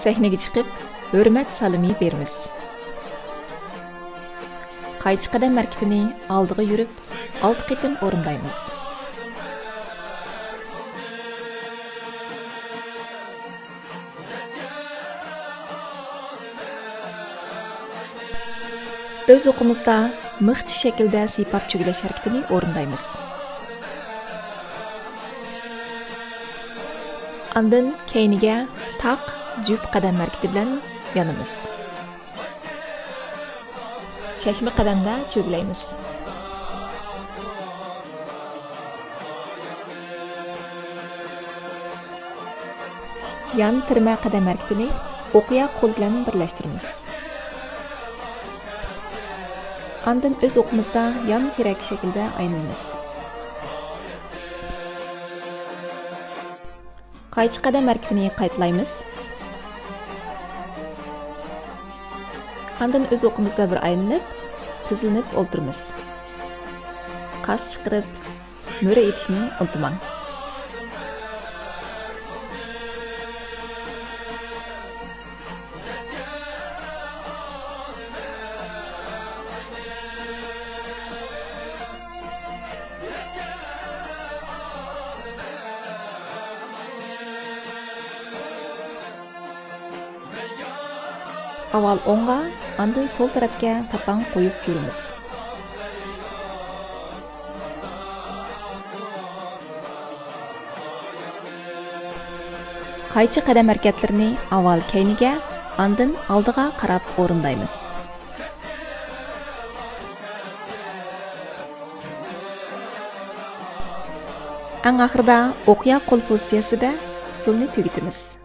Sahnaga chiqib, hurmat salimi beramiz. Qaychi qadam harakatini oldiga yurib, 6 qitim o'rindaymiz. Öz o'qimizda mixchi shaklda siypab cho'gilash harakatini o'rindaymiz. Andın keyniga taq jup qadam harakati bilan yonimiz. Chakma qadamda cho'gilaymiz. Yan tirma qadam harakatini o'qiya qo'l bilan birlashtiramiz. Andın öz o'qimizda yan terak shaklda aylanamiz. Qaychi qadam harakatini qaytlaymiz. Andın öz o'qimizda bir aylanib, tizilib o'ltiramiz. Qas chiqarib, mo'ra etishni unutmang. Avval o'ngga, andın sol tarafga tapang qo'yib yuramiz. Qaychi qadam harakatlarini avval keyniga, andın oldiga qarab o'rindaymiz. Eng oxirida o'qiya qo'l pozitsiyasida usulni tugatamiz.